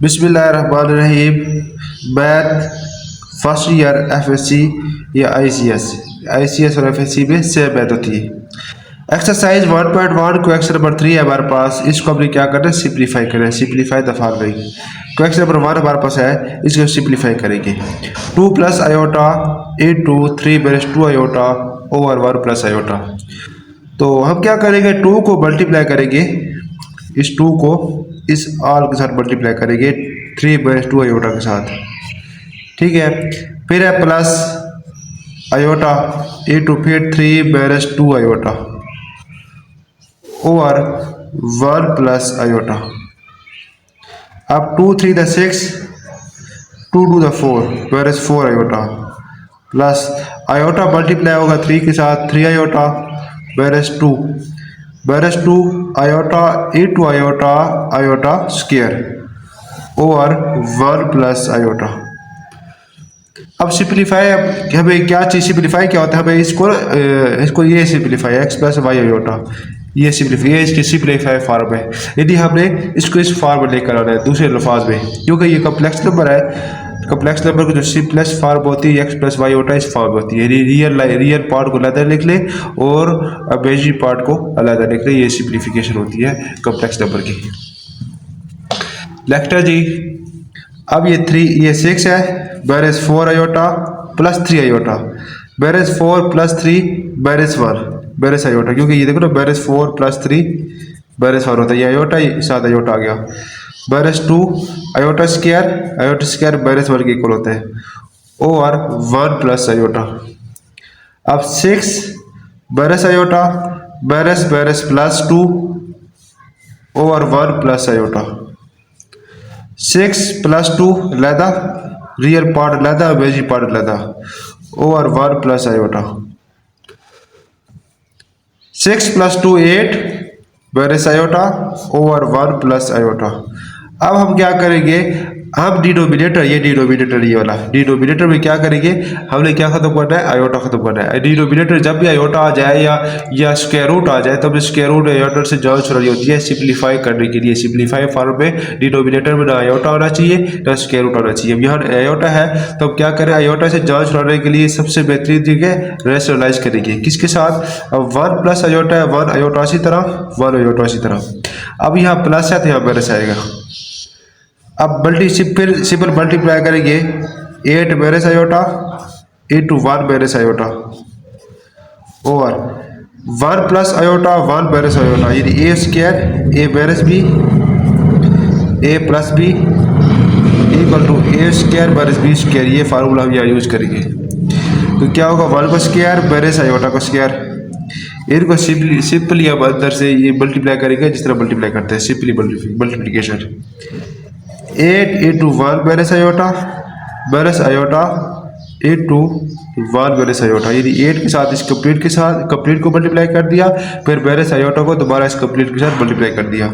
बिस्मिल्लाहिर्रहमानिर्रहीम। Math first year FSc या ICS और एफएससी में सेम मैथ होती है। एक्सरसाइज 1.1 क्वेश्चन नंबर 3 है हमारे पास। इसको हमने क्या करना है, सिंप्लीफाई करना है। Simplify the following. Question number 1 हमारे पास है, इसको सिंप्लीफाई करेंगे। 2 plus iota into 3 minus 2 iota over 1 plus iota. तो हम क्या करेंगे, 2 को मल्टीप्लाई करेंगे, इस 2 को इस आल के साथ मल्टीप्लाई करेंगे 3 माइनस 2 आयोटा के साथ, ठीक है। फिर है प्लस आयोटा इंटू फिर 3 minus 2 iota over 1 plus iota. अब 2 3 the 6, 2 2 the 4 minus 4 iota plus iota multiply होगा 3 के साथ 3 iota minus 2 iota into iota iota square over 1 plus iota. अब सिंप्लीफाई, हमें क्या चीज़ सिंप्लीफाई क्या होता है, हमें इसको ये simplify x plus y iota, ये सिंप्लीफाई, ये इसकी सिंप्लीफाई फॉर्म है। यदि हमने इसको इस फॉर्म में लेकर आना है दूसरे अल्फाज में, क्योंकि ये कम्प्लेक्स नंबर है, कम्प्लेक्स नंबर की जो सिंपलेस्ट फॉर्म होती है एक्स प्लस वाई आयोटा इस फॉर्म होती है। रियल पार्ट को अलग लिख ले और इमेजिनरी पार्ट को अलग लिख ले, ये सिंप्लीफिकेशन होती है कम्प्लेक्स नंबर की। लेक्टर जी, अब ये 6 है minus 4 iota plus 3 iota minus 4 plus 3 minus 1 minus iota, क्योंकि ये देखो ना माइनस 4 प्लस 3 माइनस 1 होता है, ये आयोटा साथ आयोटा आ गया। माइनस 2 आयोटा स्क्वायर माइनस 1 के इक्वल होता है ओवर 1 प्लस आयोटा। अब 6 minus iota minus plus 2 over 1 plus iota. 6 plus 2 लैदा, रियल पार्ट लैदा, इमेजिनरी पार्ट लैदा over 1 plus iota. 6 plus 2 8 minus iota over 1 plus iota. अब हम क्या करेंगे, हम डिनोमिनेटर, ये वाला डिनोमिनेटर में क्या करेंगे, हमने क्या खत्म करना है, आयोटा खत्म करना है। डिनोमिनेटर जब भी आयोटा आ जाए या स्क्वायर रूट आ जाए, तब स्क्वायर रूट आयोटा से जान छुड़ानी होती है सिंप्लीफाई करने के लिए। सिंप्लीफाई फॉर्म में डिनोमिनेटर में ना आयोटा होना चाहिए ना स्क्वायर रूट होना चाहिए। अब यहाँ आयोटा है तो अब क्या करें, आयोटा से जान छुड़ाने के लिए सबसे बेहतरीन जगह रेशनलाइज करेंगे, किसके साथ, अब 1 प्लस आयोटा है, 1 आयोटा इसी तरह, 1 आयोटा इसी तरह। अब यहाँ प्लस है तो यहाँ माइनस आएगा। अब सिंपल मल्टीप्लाई करेंगे 8 minus iota into 1 minus iota over 1 plus iota 1 minus iota, यानी a square a minus b a plus b equal to a square minus b square. ये फार्मूला हम यहाँ यूज करेंगे। तो क्या होगा, 1 को स्क्वायर माइनस आयोटा को स्क्वायर, इनको सिंपली अब अंदर से ये मल्टीप्लाई करेंगे जिस तरह मल्टीप्लाई करते हैं, simply multiplication. 8 into 1 minus iota into 1 minus iota, यानी 8 के साथ इस कंप्लीट को मल्टीप्लाई कर दिया, फिर माइनस आयोटा को दोबारा इस कंप्लीट के साथ मल्टीप्लाई कर दिया।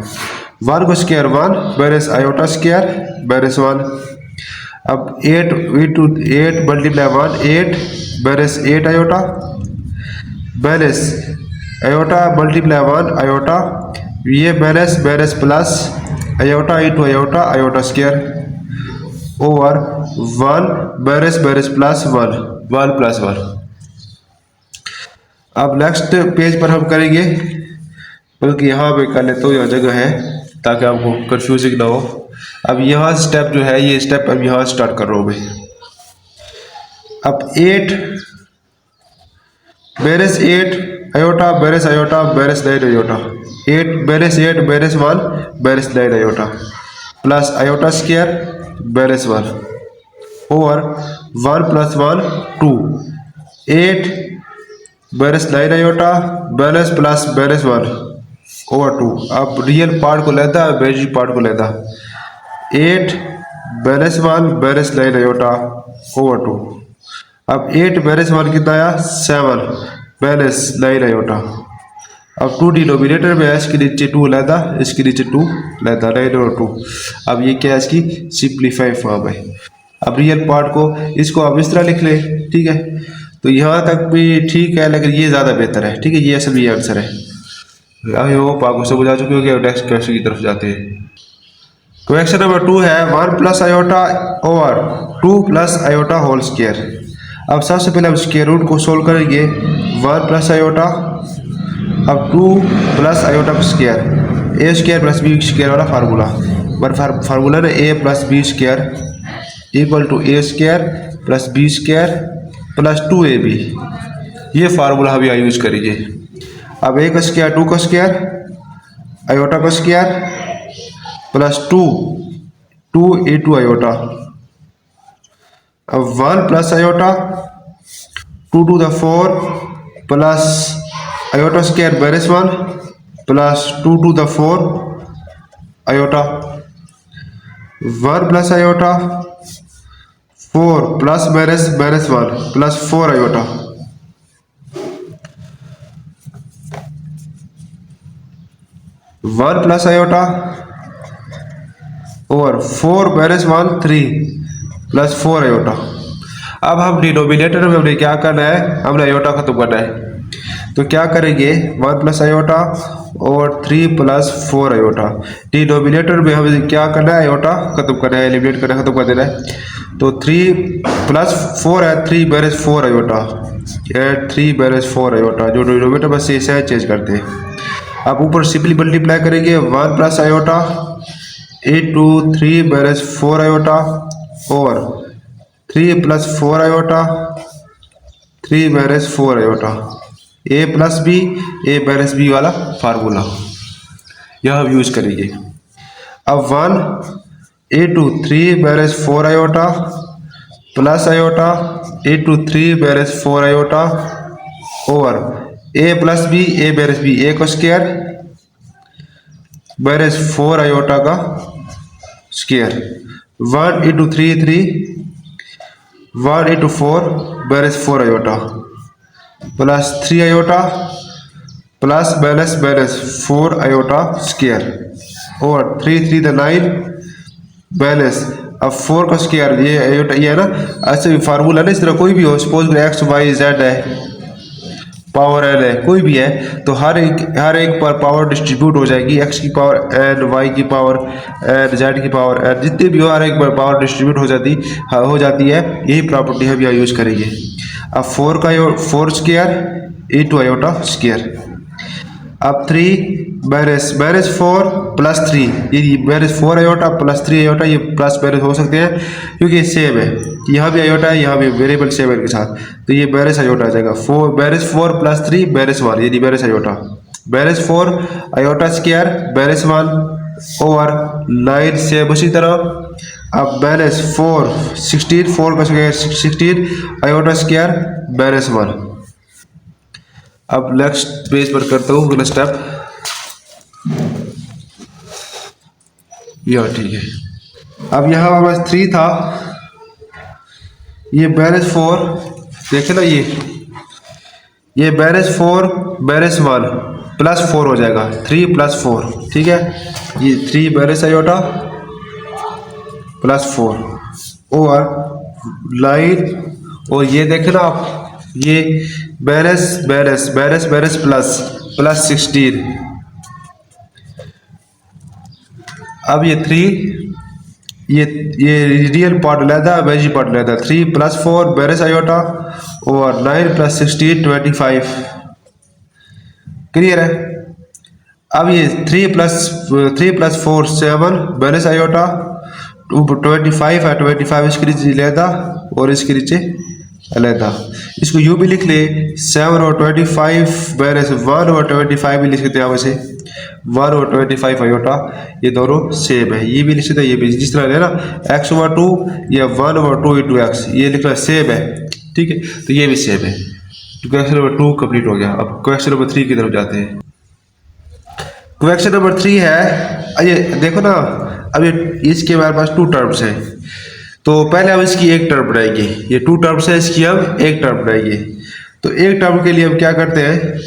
1 को square 1 minus iota square minus 1। अब 8 into 8 multiply 1 8 minus 8 iota minus iota multiply 1 iota, ये minus plus iota into iota iota square over 1 minus plus 1 plus 1। अब नेक्स्ट पेज पर हम करेंगे, बल्कि यहाँ पे कर लेते हो, यहाँ जगह है ताकि आपको कंफ्यूजिंग ना हो। अब यहाँ स्टेप जो है, ये स्टेप अब यहाँ स्टार्ट कर रहा हूँ मैं। अब 8 minus 8 iota minus 9 iota, 8 minus 1 minus 9 iota plus iota square minus 1 over 1 plus 1 2 8 minus 9 iota minus plus minus 1 over 2। अब रियल पार्ट को लेता है, इमेजिनरी पार्ट को लेता, 8 माइनस 1 माइनस 9 आयोटा ओवर 2। अब 8 माइनस 1 कितना आया, 7 माइनस 9 आयोटा। अब 2 डिनोमिनेटर में है, इसके नीचे 2 लेता, इसके नीचे 2 लेता, 9 और 2। अब ये क्या है, इसकी सिंप्लीफाई फॉर्म है। अब रियल पार्ट को इसको आप इस तरह लिख ले, ठीक है। तो यहाँ तक भी ठीक है, लेकिन ये ज़्यादा बेहतर है, ठीक है। ये असल में ये आंसर है। आई होप आपको समझ आ चुके हो कि नेक्स्ट क्वेश्चन की तरफ जाते हैं। क्वेश्चन नंबर 2 है 1 plus iota over 2 plus iota whole square. अब सबसे पहले हम स्क्वायर रूट को सोल्व करेंगे। 1 प्लस आयोटा, अब 2 plus iota square, a square plus b square वाला फार्मूला। फार्मूला ना a plus b square equal to a square plus b square plus 2ab, ये फार्मूला हम यहाँ यूज करेंगे। अब ए का स्क्वायर 2 का स्क्वायर आयोटा का स्क्वायर प्लस 2 a2 आयोटा। अब 1 plus iota 2 to the 4 plus iota square बैरिस 1 plus 2 to the 4 iota. 1 plus iota 4 plus बैरिस 1 प्लस 4 आयोटा। 1 प्लस आयोटा और 4 बैरिस 1 3 प्लस 4 आयोटा। अब हम डिनोमिनेटर में हमने क्या करना है, हमने आयोटा खत्म करना है। तो क्या करेंगे 1 प्लस आयोटा और 3 प्लस 4 आयोटा। डिनोमिनेटर में हमें क्या करना है, आयोटा खत्म करना है, एलिमिनेट करना है, खत्म कर देना है। तो 3 प्लस 4 है 3 बैरिस 4 आयोटा, 3 बैरिस 4 आयोटा। जो डिनोमिनेटर बस इसे चेंज करते हैं। अब ऊपर सिंपली मल्टीप्लाई करेंगे 1 प्लस आयोटा into 3 बैरिस 4 आयोटा और 3 प्लस 4 आयोटा 3 बैरिस 4 iota. A plus b A बैरिस B वाला फार्मूला यह हम यूज करेंगे। अब 1 into 3 बैरिस 4 आयोटा प्लस आयोटा into 3 बैरिस 4 आयोटा और ए प्लस बी ए बैरिस बी, ए का स्क्वायर बैरिस 4 आयोटा का square. 1 into 3 3 1 into 4 बैरिस 4 iota plus 3 iota plus बैरिस 4 आयोटा स्क्वायर और 3 3 द 9 बैरिस। अब 4 का स्क्वायर ये आयोटा, ये है ना, ऐसे फार्मूला ना, इस तरह कोई भी हो, सपोज एक्स वाई जेड है, पावर एन है, कोई भी है, तो हर एक पर पावर डिस्ट्रीब्यूट हो जाएगी। एक्स की पावर एन, वाई की पावर एन, जेड की पावर एन, जितने भी हो हर एक पर पावर डिस्ट्रीब्यूट हो जाती है। यही प्रॉपर्टी हम यहाँ यूज करेंगे। अब 4 का 4 square a two iota square. अब 3 बैरिस 4 प्लस 3, ये बैरिस 4 आयोटा प्लस 3 आयोटा, ये प्लस बैरिस हो सकते हैं क्योंकि सेम है, यहाँ भी आयोटा है, यहाँ भी वेरिएबल सेम है इनके साथ, तो ये बैरिस आयोटा आ जाएगा। 4 बैरिस 4 प्लस 3 बैरिस 1, ये बैरिस आयोटा। बैरिस 4 आयोटा स्क्वायर बैरिस 1 और 9 से उसी तरह। अब बैरिस 4 16 4 का स्क्वायर 16 आयोटा स्क्वायर बैरिस 1। अब नेक्स्ट पेज पर करता हूँ अगला स्टेप। यह ठीक है। अब यहाँ हमारे पास 3 था, ये बैरिस 4 देखे ना, ये बैरिस 4 बैरिस 1 प्लस 4 हो जाएगा, 3 प्लस 4, ठीक है। ये 3 बैरिस आयोटा प्लस 4 और 9 और ये देखे ना आप, ये बैरिस प्लस 16। अब ये 3, ये रियल पार्ट लेता है, वेजी पार्ट लेता है। 3 प्लस 4 बैरिस आयोटा और 9 प्लस 16 25। क्लियर है। अब ये 3 प्लस 4 7 बैरिस आयोटा 25 है, 25 इसके नीचे लेता और इसके नीचे लेता। इसको यूँ भी लिख ले 7 और 25 बैरिस 1 और 25 भी लिख सकते हैं वैसे 1 और 25 आयोटा, ये दोनों सेम है। ये भी लिख सकते हैं, ये भी जिस तरह है ना x ओवर 2 या 1 ओवर 2 इंटू एक्स, ये लिखना सेम है, ठीक है। तो ये भी सेम है। तो क्वेश्चन नंबर 2 कंप्लीट हो गया। अब क्वेश्चन नंबर 3 की तरफ जाते हैं। क्वेश्चन नंबर 3 है, ये देखो ना, अब ये इसके हमारे पास 2 टर्म्स है। तो पहले हम इसकी एक टर्म बनाएंगे, ये 2 टर्म्स है, इसकी हम एक टर्म बनाएंगे। तो एक टर्म के लिए हम क्या करते हैं,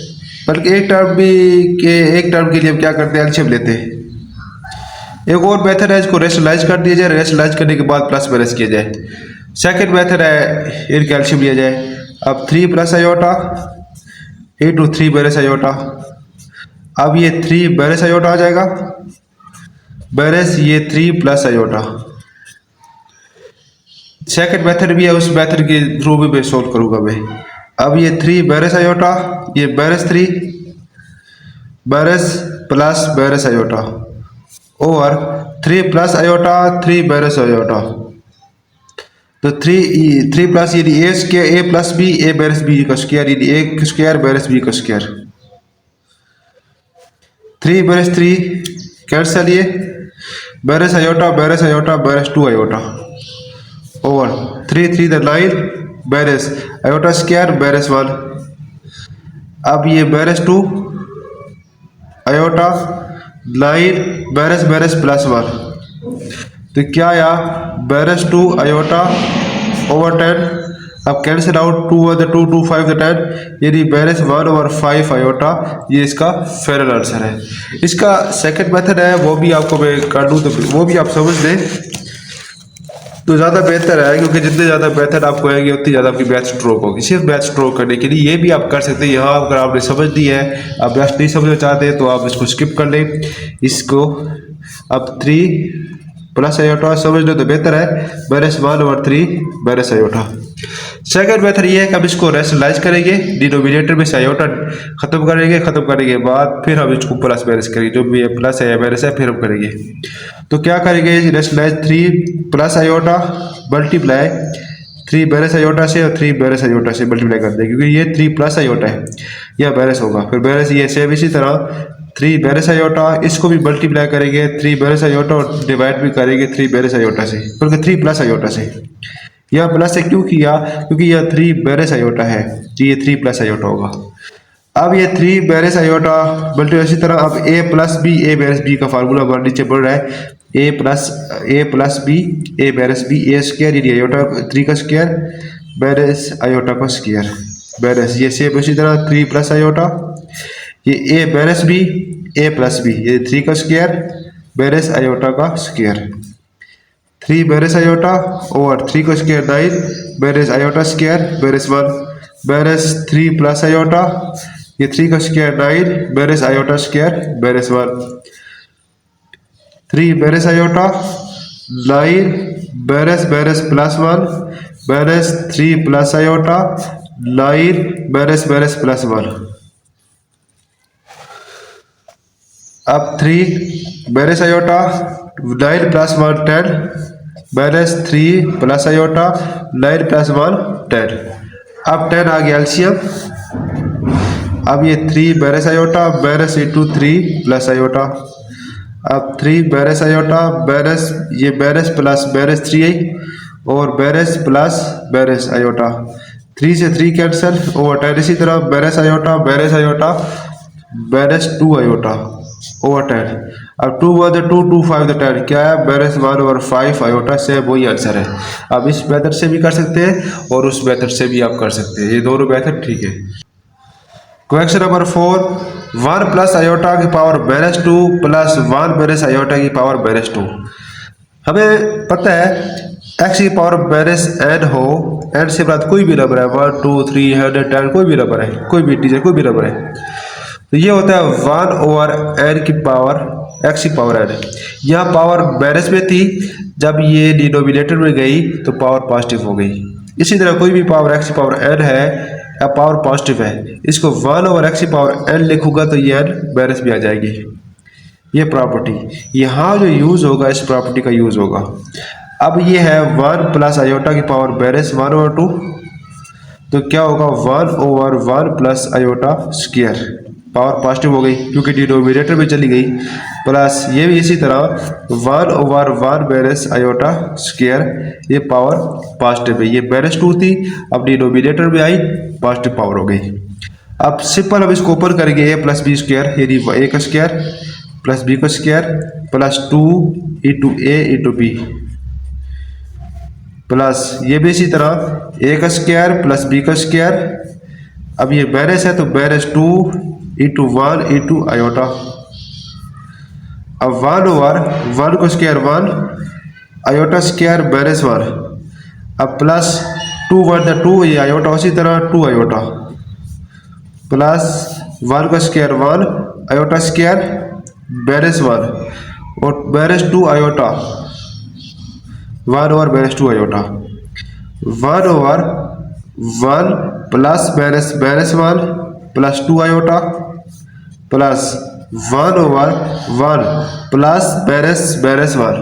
बल्कि एक टर्म के लिए हम क्या करते हैं, एलसीएम लेते हैं। एक और मेथड है, इसको रेशनलाइज कर दिया जाए, रेशनलाइज करने के बाद प्लस माइनस किया जाए। सेकंड मेथड है, इनका एलसीएम लिया जाए। अब 3 प्लस आयोटा इंटू 3 बैरिस आयोटा। अब ये 3 बैरिस आयोटा आ जाएगा बैरेस ये 3 प्लस आयोटा। सेकंड मेथड भी है, उस मेथड के थ्रू भी मैं सोल्व करूंगा मैं। अब ये 3 बैरेस आयोटा, ये बैरेस 3 बैरेस प्लस बैरेस आयोटा और 3 प्लस आयोटा 3 बैरेस आयोटा। तो 3 प्लस यानी a square a plus b a बैरेस बी का स्क्वायर यानी ए स्क्वायर बैरेस बी का स्क्वायर। 3 बैरेस 3 कैंसिल, ये बैरेस आयोटा बैरेस 2 आयोटा ओवर 3 द 9 बैरेस आयोटा स्क्वायर बैरेस 1। अब ये बैरेस 2 आयोटा 9 बैरेस प्लस 1। तो क्या आया बैरेस 2 आयोटा ओवर 10। अब कैंसिल आउट 2 द 2 2 5 द 10 यानी बैरेस 1 ओवर 5 आयोटा। ये इसका फाइनल आंसर है। इसका सेकंड मेथड है, वो भी आपको मैं कर दूँ तो वो भी आप समझ लें तो ज़्यादा बेहतर है, क्योंकि जितने ज़्यादा मेथड आपको आएंगे उतनी ज़्यादा आपकी बैच स्ट्रोक होगी। सिर्फ बैच स्ट्रोक करने के लिए ये भी आप कर सकते हैं। यहाँ अगर आपने समझ ली है, आप बैच नहीं समझना चाहते तो आप इसको स्किप कर लें इसको। अब 3 प्लस आयोटा समझ लो तो बेहतर है, बैरेस 1 ओवर 3 बैरेस आयोटा। सेकंड मेथड ये है कि हम इसको रेशनलाइज करेंगे, डिनोमिनेटर में से आयोटा खत्म करेंगे, खत्म करने के बाद फिर हम इसको प्लस बैरेस करेंगे, जो भी प्लस है या बैरेस है फिर हम करेंगे। तो क्या करेंगे, रेशनलाइज 3 प्लस आयोटा मल्टीप्लाई 3 बैरेस आयोटा से और 3 बैरेस आयोटा से मल्टीप्लाई कर देंगे, क्योंकि ये 3 प्लस आयोटा है, यह बैरेस होगा। फिर बैरेस ये सेम इसी तरह 3 बैरेस आयोटा, इसको भी मल्टीप्लाई करेंगे 3 बैरेस आयोटा और डिवाइड भी करेंगे 3 बैरेस आयोटा से, बल्कि 3 प्लस आयोटा से। यह प्लस से क्यों किया, क्योंकि यह 3 बैरेस आयोटा है, तो ये 3 प्लस आयोटा होगा। अब ये 3 बैरेस आयोटा मल्टीप्लाई इसी तरह। अब a प्लस बी ए बैरेस बी का फार्मूला बढ़ नीचे बढ़ रहा है, ए प्लस बी ए बैरेस बी ए स्क्वायर यानी आयोटा 3 का स्क्वायर बैरेस आयोटा का स्क्वायर बैरेस ये सेम इसी तरह 3 प्लस आयोटा ये ए बैरेस बी ए प्लस बी ये 3 का स्क्वायर बैरेस आयोटा का स्क्वायर 3 बैरेस आयोटा ओवर 3 का स्क्वायर 9 बैरेस आयोटा स्क्वायर बैरेस 1 बैरेस 3 प्लस आयोटा ये 3 का स्क्वायर 9 बैरेस आयोटा स्क्वायर बैरेस 1 3 बैरेस आयोटा 9 बैरेस प्लस 1 बैरेस 3 प्लस आयोटा 9 बैरेस प्लस 1। अब 3 बैरेस आयोटा 9 प्लस 1 10 बैरेस 3 प्लस आयोटा 9 प्लस 1 10। अब 10 आ गया एलसीएम। अब ये 3 बैरेस आयोटा बैरेस इंटू 3 प्लस आयोटा। अब 3 बैरेस आयोटा बैरेस ये बैरेस प्लस बैरेस 3 और बैरेस प्लस बैरेस आयोटा 3 से 3 कैंसिल ओवर 10। इसी तरह बैरेस आयोटा बैरेस 2 आयोटा ओवर 10। अब 2 + 2 2 5 द 10 क्या है बैरेस 1 ओवर 5 आयोटा से वही आंसर है। अब इस मेथड से भी कर सकते हैं और उस मेथड से भी आप कर सकते हैं, ये दोनों मेथड ठीक है। क्वेश्चन नंबर 4 1 प्लस आयोटा की पावर बैरेस 2 प्लस 1 बैरेस आयोटा की पावर बैरेस 2। हमें पता है x की पावर बैरेस n हो, n से बाद कोई भी नंबर है 1 2 3 100 10 कोई भी नंबर है, कोई भी इंटीजर कोई भी नंबर है, तो ये होता है 1 ओवर n की पावर x की पावर n। यहाँ पावर बैरेस में थी, जब ये डिनोमिनेटर में गई तो पावर पॉजिटिव हो गई। इसी तरह कोई भी पावर x की पावर n है या पावर पॉजिटिव है, इसको 1 ओवर x की पावर n लिखूंगा तो ये n बैरेस में आ जाएगी। ये प्रॉपर्टी यहाँ जो यूज़ होगा इस प्रॉपर्टी का यूज़ होगा। अब ये है 1 प्लस आयोटा की पावर बैरेस 1 ओवर 2, तो क्या होगा 1 over 1 plus iota square, power positive हो गई क्योंकि डिनोमिनेटर में चली गई, प्लस ये भी इसी तरह 1 ओवर 1 बैरेस आयोटा स्क्वायर, ये पावर पॉजिटिव है, ये बैरेस 2 थी अब डिनोमिनेटर में आई पॉजिटिव पावर हो गई। अब सिंपल हम इसको ओपन करेंगे a प्लस बी स्क्वायर यानी a का स्क्वायर प्लस b का square plus 2 into a into b plus ये भी इसी तरह a का स्क्वायर प्लस b का स्क्वायर। अब ये बैरेस है तो बैरेस 2 इंटू 1 इंटू आयोटा। अब 1 ओवर 1 का स्क्वायर 1 आयोटा स्क्वायर बैरेस 1। अब प्लस 2 + 2 ये आयोटा उसी तरह 2 आयोटा प्लस 1 का स्क्वायर 1 आयोटा स्क्वायर बैरेस 1 और बैरेस 2 आयोटा 1 ओवर बैरेस 2 आयोटा 1 ओवर 1 प्लस बैरेस 1 plus 2 iota plus 1 over 1 plus बैरेस 1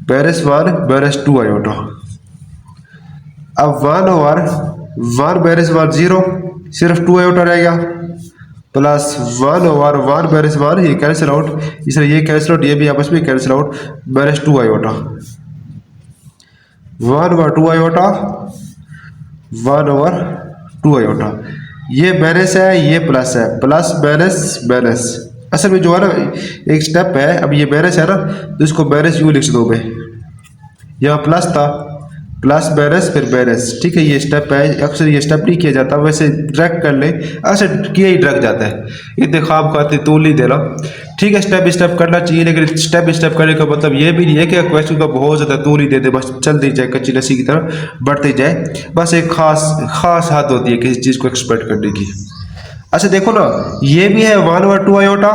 बैरेस 2 आयोटा। अब 1 ओवर 1 बैरेस 1 0, सिर्फ 2 आयोटा रह गया प्लस 1 ओवर 1 बैरेस 1, ये कैंसिल आउट, इसलिए ये कैंसिल आउट, ये भी आपस में कैंसिल आउट, बैरेस 2 iota 1 over 2 iota 1 over 2 iota. ये बैरेस है, ये प्लस है, प्लस बैरेस असल में जो है ना एक स्टेप है। अब ये बैरेस है ना तो इसको बैरेस यू लिख दो मैं, यहाँ प्लस था प्लस बैरेस फिर बैरेस, ठीक है। ये स्टेप है, अक्सर ये स्टेप नहीं किया जाता, वैसे ड्रैग कर ले, अक्सर किया ही ड्रैग जाता है, इतने ख्वाब खाते तूल नहीं दे रहा, ठीक है। स्टेप करना चाहिए, लेकिन स्टेप करने का मतलब ये भी नहीं है कि क्वेश्चन का बहुत ज़्यादा तूल ही दे दे, बस चलती जाए कच्ची लस्सी की तरह बढ़ते जाए, बस एक खास हद होती है किसी चीज़ को एक्सपेक्ट करने की। अच्छा देखो ना, ये भी है 1 ओवर 2 आयोटा,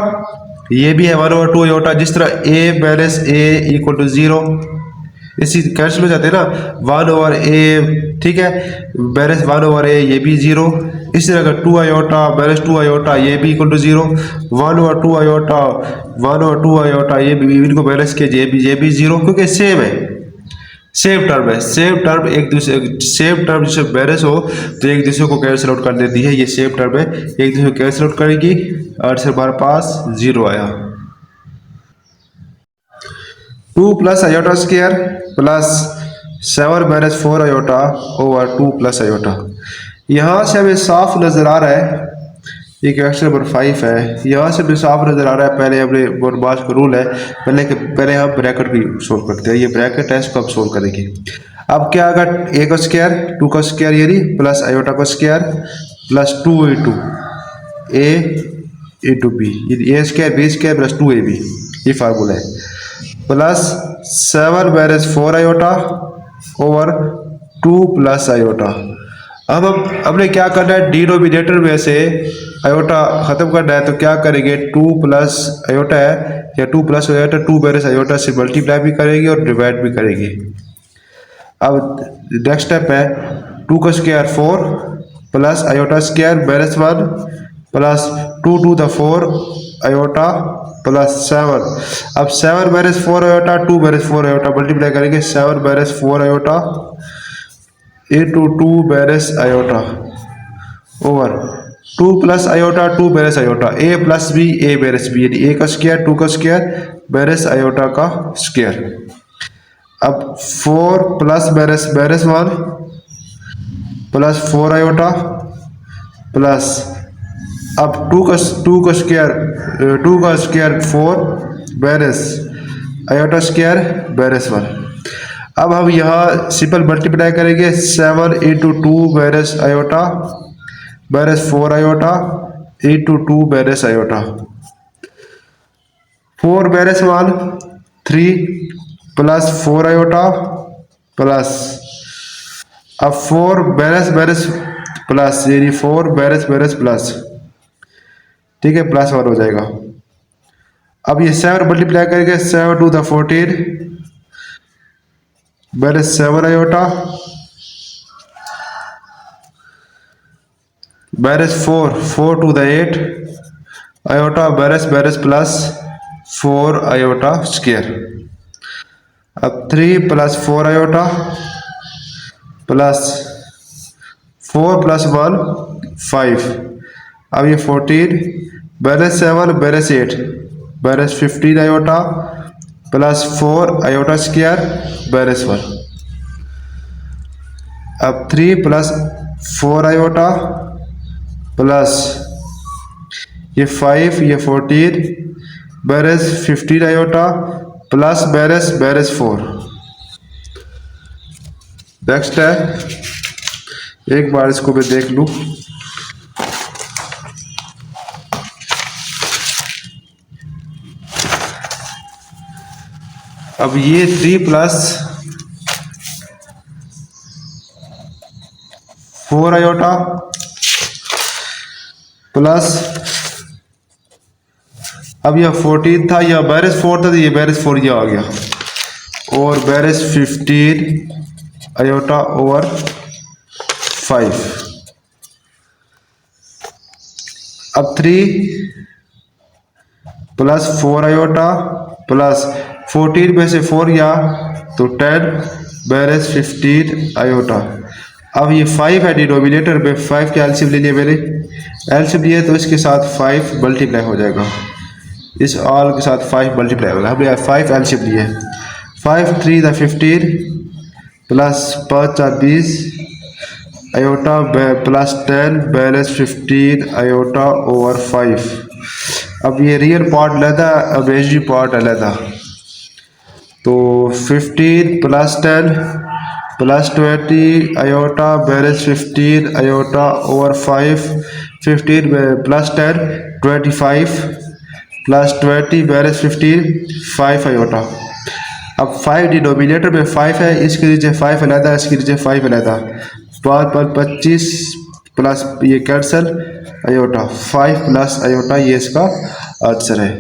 ये भी है 1 ओवर 2 आयोटा, जिस तरह a balance a equal to 0, इसी कैंसिल हो जाते हैं ना, 1 ओवर ए, ठीक है, बैलेंस 1 ओवर ए, ये भी 0। इसी तरह अगर 2 आयोटा बैलेंस 2 आयोटा, ये भी equal to 0, 1 over 2 iota 1 over 2 iota, ये भी, इनको बैलेंस किया, ये भी 0, क्योंकि सेम है, सेम टर्म है, सेम टर्म एक दूसरे, सेम टर्म जैसे बैलेंस हो तो एक दूसरे को कैंसिल आउट कर देती है, ये सेम टर्म है, एक दूसरे को कैंसिल आउट करेगी, और से हमारे पास 0 आया। 2 plus iota square plus 7 minus 4 iota over 2 plus iota. यहाँ से हमें साफ नज़र आ रहा है, ये क्वेश्चन नंबर 5 है, यहाँ से भी साफ नज़र आ रहा है। पहले हमने बोरबास का रूल है, पहले हम ब्रैकेट भी सोल्व करते हैं, ये ब्रैकेट है, इसको हम सोल्व करेंगे। अब क्या आएगा, ए का स्क्वायर 2 का स्क्वायर यानी प्लस आयोटा का square plus 2 into a into b, a square b square plus 2 a b, ये फार्मूला है, plus 7 minus 4 iota over 2 plus iota. अब हमने क्या करना है, डिनोमिनेटर में से आयोटा खत्म करना है, तो क्या करेंगे, 2 प्लस आयोटा है या 2 प्लस आयोटा 2 बैलेंस आयोटा से मल्टीप्लाई भी करेंगे और डिवाइड भी करेंगे। अब नेक्स्ट स्टेप है 2 का square 4 plus iota square balance 1 plus 2 to the 4 iota plus 7। अब 7 balance 4 iota 2 balance 4 iota multiply करेंगे, 7 balance 4 iota into 2 balance iota over 2 plus iota 2 balance iota, a plus b a balance b, यानी a का square 2 का square balance iota का square. अब 4 plus balance 1 plus 4 iota plus अब 2 का square 4 balance iota square balance 1। अब हम यहाँ सिंपल मल्टीप्लाई करेंगे, 7 into 2 balance iota balance 4 iota into 2 balance iota, 4 balance 1 3 plus 4 iota plus अब 4 बैलेंस प्लस यानी 4 बैलेंस प्लस, ठीक है, प्लस 1 हो जाएगा। अब ये 7 मल्टीप्लाई करेंगे, 7 to the 14 balance 7 iota balance 4 to the 8 iota balance plus 4 iota square. अब 3 प्लस 4 आयोटा प्लस 4 प्लस 1 5। अब ये 14 balance 7 balance 8 balance 15 iota plus 4 iota square balance 1। अब 3 प्लस 4 आयोटा प्लस ये 5 ये 14 balance 15 iota plus balance 4। Next है, एक बार इसको मैं देख लूं, अब ये 3 प्लस 4 आयोटा प्लस अब यह 14 था, यह बैरिस 4 था, तो ये बैरिस 4 ये आ गया, और बैरिस 15 आयोटा ओवर 5। अब 3 प्लस 4 आयोटा प्लस 14 में से 4 गया तो 10 बैरिस 15 आयोटा। अब ये 5 है डिनोमिनेटर में, 5 के एलसीएम ले लिए मैंने, एलसीएम लिए तो इसके साथ 5 मल्टीप्लाई हो जाएगा, इस ऑल के साथ 5 मल्टीप्लाई होगा। हमने 5 एलसीएम लिए, 5 3 the 15 plus 5 20 iota plus 10 balance 15 iota over 5। अब ये रियल पार्ट लेता, अब इमेजिनरी पार्ट लेता, तो 15 plus 10 plus 20 iota balance 15 iota over 5, 15 plus 10 25 plus 20 balance 15 5 iota. अब 5 डिनोमिनेटर में 5 है, इसके नीचे 5 अलहदा, इसके नीचे 5 अलहदा, 5 पर 25 प्लस ये कैंसल आयोटा 5 प्लस आयोटा, ये इसका आंसर है।